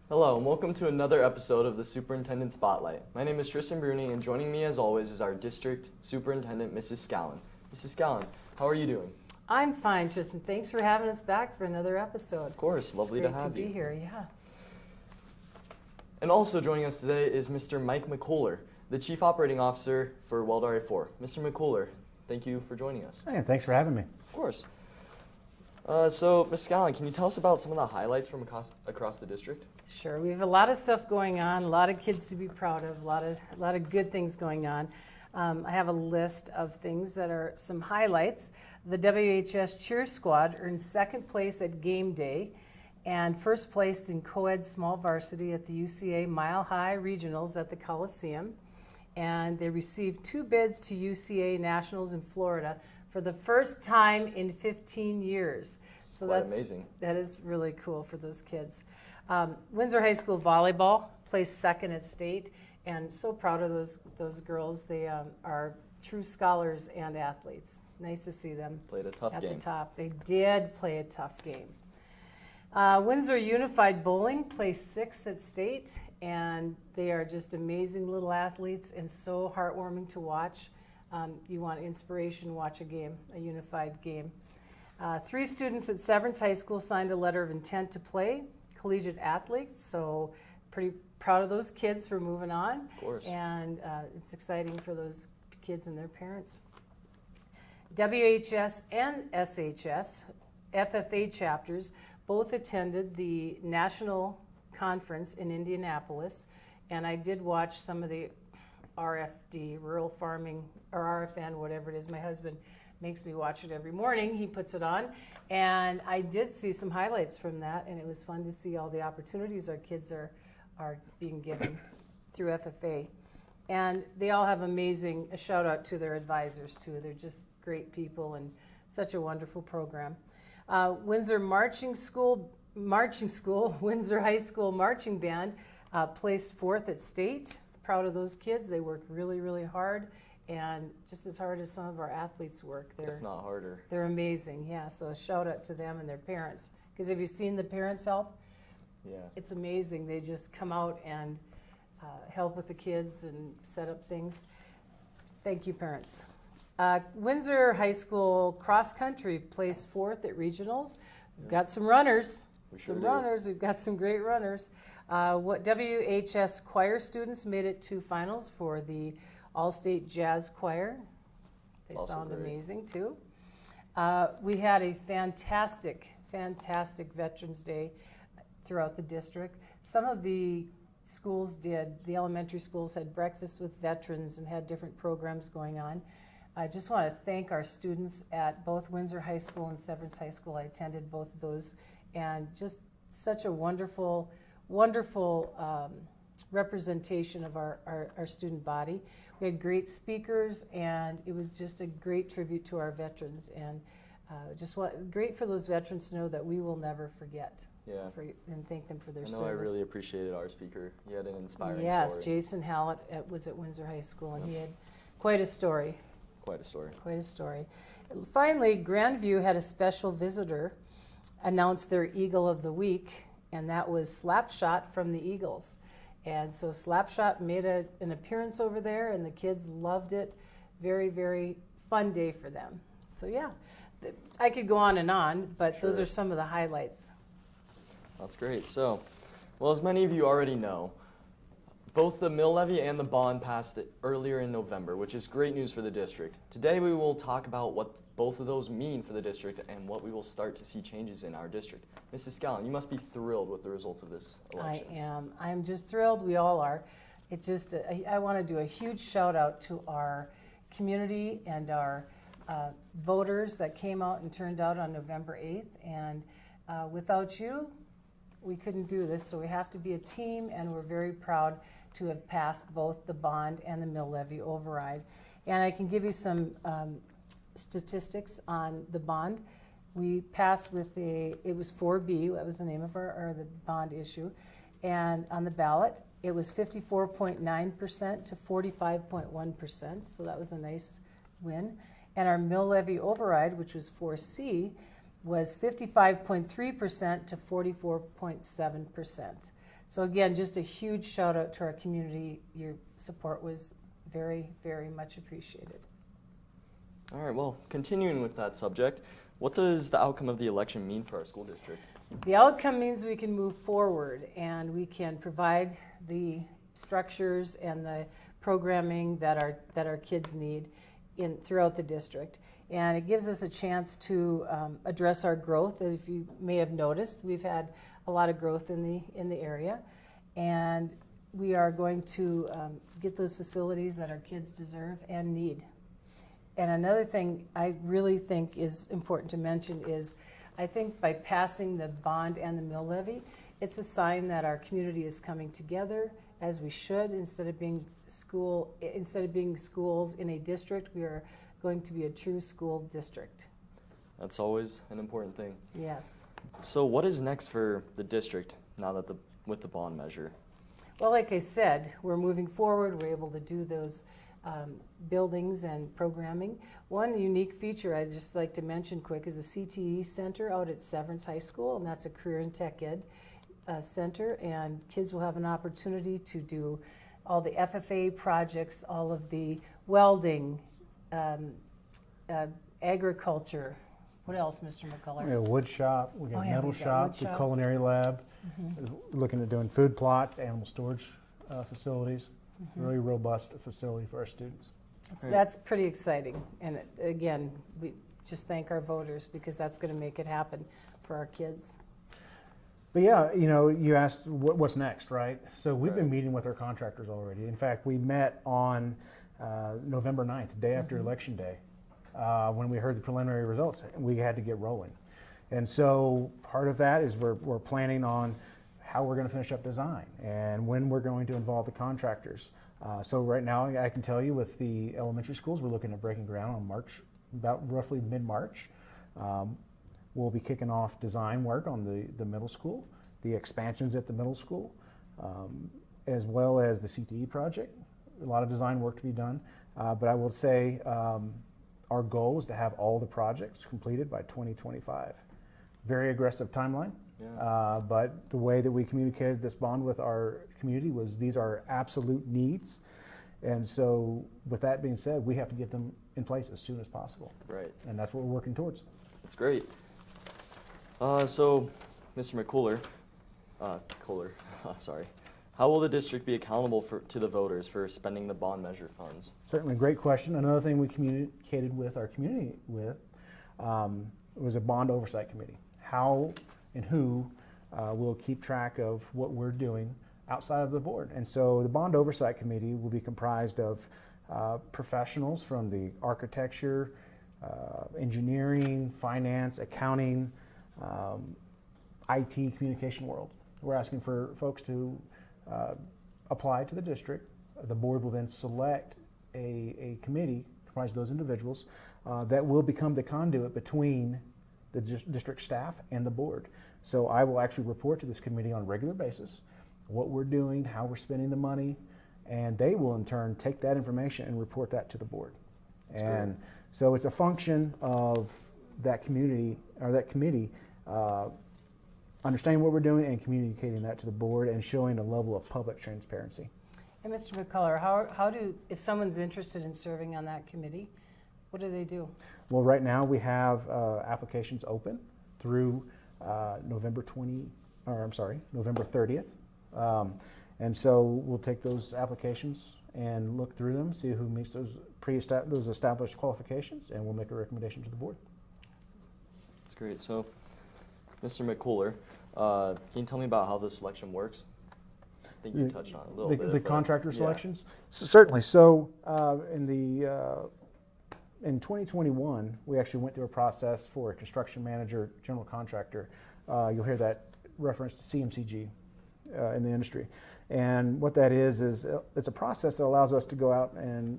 Hello, and welcome to another episode of the Superintendent Spotlight. My name is Tristan Bruni, and joining me as always is our District Superintendent, Mrs. Scallon. Mrs. Scallon, how are you doing? I'm fine, Tristan. Thanks for having us back for another episode. Of course, lovely to have you. It's great to be here, yeah. And also joining us today is Mr. Mike McCullar, the Chief Operating Officer for Weldare 4. Mr. McCullar, thank you for joining us. Hey, thanks for having me. Of course. So, Ms. Scallon, can you tell us about some of the highlights from across the district? Sure. We have a lot of stuff going on, a lot of kids to be proud of, a lot of good things going on. I have a list of things that are some highlights. The WHS cheer squad earned second place at game day and first place in co-ed small varsity at the UCA Mile High Regionals at the Coliseum. And they received 2 bids to UCA Nationals in Florida for the first time in 15 years. So that's amazing. That is really cool for those kids. Windsor High School volleyball placed second at state, and so proud of those girls. They are true scholars and athletes. It's nice to see them Played a tough game. at the top. They did play a tough game. Windsor Unified Bowling placed 6th at state, and they are just amazing little athletes and so heartwarming to watch. You want inspiration, watch a unified game. 3 students at Severance High School signed a letter of intent to play, collegiate athletes, so pretty proud of those kids for moving on. Of course. And it's exciting for those kids and their parents. WHS and SHS, FFA chapters, both attended the national conference in Indianapolis, and I did watch some of the RFD, rural farming, or RFN, whatever it is. My husband makes me watch it every morning. He puts it on, and I did see some highlights from that, and it was fun to see all the opportunities our kids are being given through FFA. And they all have a shout out to their advisors too. They're just great people and such a wonderful program. Windsor Marching School, Windsor High School Marching Band placed 4th at state. Proud of those kids. They work really, really hard, and just as hard as some of our athletes work. If not harder. They're amazing, yeah. So a shout out to them and their parents. Because have you seen the parents help? Yeah. It's amazing. They just come out and help with the kids and set up things. Thank you, parents. Windsor High School cross country placed 4th at regionals. We've got some runners. We've got some great runners. What WHS choir students made it to finals for the All-State Jazz Choir. They sound amazing too. We had a fantastic Veterans Day throughout the district. Some of the elementary schools had breakfast with veterans and had different programs going on. I just want to thank our students at both Windsor High School and Severance High School. I attended both of those, and just such a wonderful representation of our student body. We had great speakers, and it was just a great tribute to our veterans, and great for those veterans to know that we will never forget. Yeah. And thank them for their service. I really appreciated our speaker. He had an inspiring story. Yes, Jason Hallett was at Windsor High School, and he had quite a story. Quite a story. Finally, Grandview had a special visitor announce their Eagle of the Week, and that was Slapshot from the Eagles. And so Slapshot made an appearance over there, and the kids loved it. Very, very fun day for them. So yeah, I could go on, but Sure. Those are some of the highlights. That's great. So, well, as many of you already know, both the mill levy and the bond passed earlier in November, which is great news for the district. Today we will talk about what both of those mean for the district and what we will start to see changes in our district. Mrs. Scallon, you must be thrilled with the results of this election. I am. I am just thrilled. We all are. I want to do a huge shout out to our community and our voters that came out and turned out on November 8th. And without you, we couldn't do this. So we have to be a team, and we're very proud to have passed both the bond and the mill levy override. And I can give you some statistics on the bond. We passed it was 4B, that was the name of the bond issue. And on the ballot, it was 54.9% to 45.1%, so that was a nice win. And our mill levy override, which was 4C, was 55.3% to 44.7%. So again, just a huge shout out to our community. Your support was very, very much appreciated. All right, well, continuing with that subject, what does the outcome of the election mean for our school district? The outcome means we can move forward and we can provide the structures and the programming that our kids need throughout the district. And it gives us a chance to address our growth. As if you may have noticed, we've had a lot of growth in the area, and we are going to get those facilities that our kids deserve and need. And another thing I really think is important to mention is, I think by passing the bond and the mill levy, it's a sign that our community is coming together as we should. Instead of being schools in a district, we are going to be a true school district. That's always an important thing. Yes. So what is next for the district now that with the bond measure? Well, like I said, we're moving forward. We're able to do those buildings and programming. One unique feature I'd just like to mention quick is a CTE center out at Severance High School, and that's a career and tech ed center, and kids will have an opportunity to do all the FFA projects, all of the welding, agriculture. What else, Mr. McCullar? We have a wood shop, we got metal we got shop, wood the shop. culinary lab, looking at doing food plots, animal storage facilities. Really robust facility for our students. That's pretty exciting. And again, we just thank our voters because that's going to make it happen for our kids. But yeah, you asked what's next, right? So we've been Right. meeting with our contractors already. In fact, we met on November 9th, the day after Election Day, when we heard the preliminary results. We had to get rolling. And so part of that is we're planning on how we're going to finish up design and when we're going to involve the contractors. So right now, I can tell you with the elementary schools, we're looking at breaking ground on about roughly mid-March. We'll be kicking off design work on the middle school, the expansions at the middle school, as well as the CTE project. A lot of design work to be done, but I will say our goal is to have all the projects completed by 2025. Very aggressive timeline. Yeah. But the way that we communicated this bond with our community was these are absolute needs. And so with that being said, we have to get them in place as soon as possible. Right. And that's what we're working towards. That's great. So, Mr. McCullar, sorry. How will the district be accountable to the voters for spending the bond measure funds? Certainly a great question. Another thing we communicated with our community was a bond oversight committee. How and who will keep track of what we're doing outside of the board. And so the Bond Oversight Committee will be comprised of professionals from the architecture, engineering, finance, accounting, IT, communication world. We're asking for folks to apply to the district. The board will then select a committee comprised of those individuals that will become the conduit between the district staff and the board. So I will actually report to this committee on a regular basis what we're doing, how we're spending the money, and they will in turn take that information and report that to the board. That's and great. So it's a function of that community or that committee understanding what we're doing and communicating that to the board and showing a level of public transparency. And Mr. McCullar, if someone's interested in serving on that committee, what do they do? Well, right now we have applications open through November 30th. And so we'll take those applications and look through them, see who meets those established qualifications, and we'll make a recommendation to the board. That's great. So, Mr. McCullar, can you tell me about how this selection works? I think you touched on it a little bit. The but contractor yeah. selections? Certainly. So in 2021, we actually went through a process for a construction manager, general contractor. You'll hear that reference to CMCG in the industry. And what that is it's a process that allows us to go out and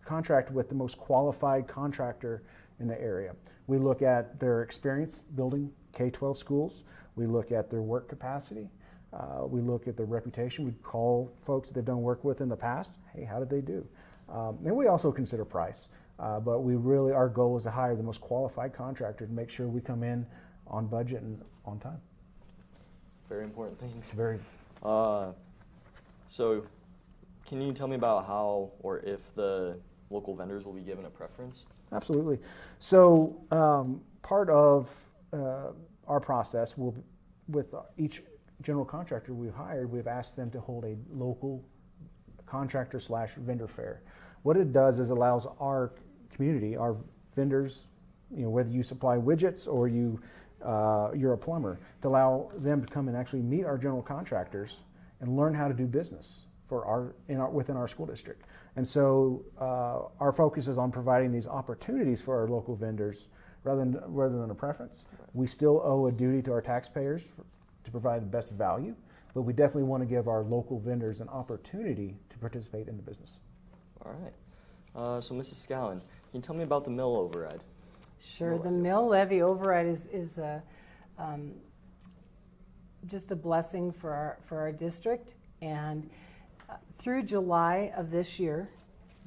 contract with the most qualified contractor in the area. We look at their experience building K-12 schools. We look at their work capacity. We look at their reputation. We call folks that they've done work with in the past. Hey, how did they do? And we also consider price. But our goal is to hire the most qualified contractor to make sure we come in on budget and on time. Very important things. Very. So can you tell me about how or if the local vendors will be given a preference? Absolutely. So part of our process will, with each general contractor we've hired, we've asked them to hold a local contractor / vendor fair. What it does is allows our community, our vendors, whether you supply widgets or you're a plumber, to allow them to come and actually meet our general contractors and learn how to do business within our school district. And so our focus is on providing these opportunities for our local vendors rather than a preference. Right. We still owe a duty to our taxpayers to provide the best value, but we definitely want to give our local vendors an opportunity to participate in the business. All right. So Mrs. Scallon, can you tell me about the mill override? Sure. The mill levy override is just a blessing for our district. And through July of this year,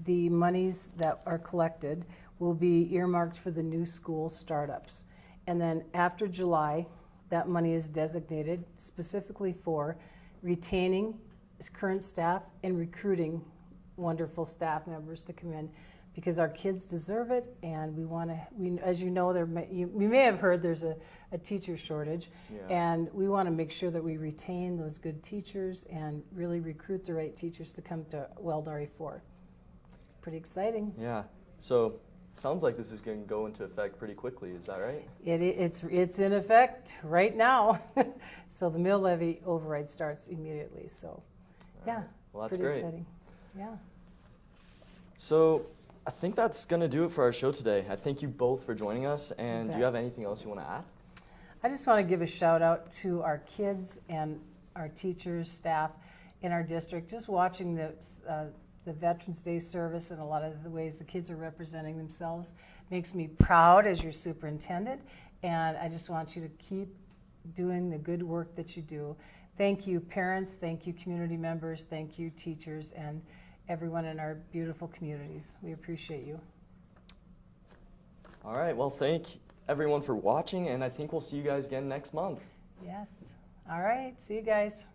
the monies that are collected will be earmarked for the new school startups. And then after July, that money is designated specifically for retaining current staff and recruiting wonderful staff members to come in, because our kids deserve it, and as you know, you may have heard there's a teacher shortage, and we want to make sure that we retain those good teachers and really recruit the right teachers to come to Weld RE4. It's pretty exciting. Yeah. So it sounds like this is going to go into effect pretty quickly. Is that right? It's in effect right now. So the mill levy override starts immediately. So, yeah. Well, that's pretty great. Exciting. Yeah. So I think that's going to do it for our show today. I thank you both for joining us. And do you have anything else you want to add? I just want to give a shout out to our kids and our teachers, staff in our district. Just watching the Veterans Day service and a lot of the ways the kids are representing themselves makes me proud as your superintendent. And I just want you to keep doing the good work that you do. Thank you, parents. Thank you, community members. Thank you, teachers, and everyone in our beautiful communities. We appreciate you. All right. Well, thank everyone for watching, and I think we'll see you guys again next month. Yes. All right. See you guys.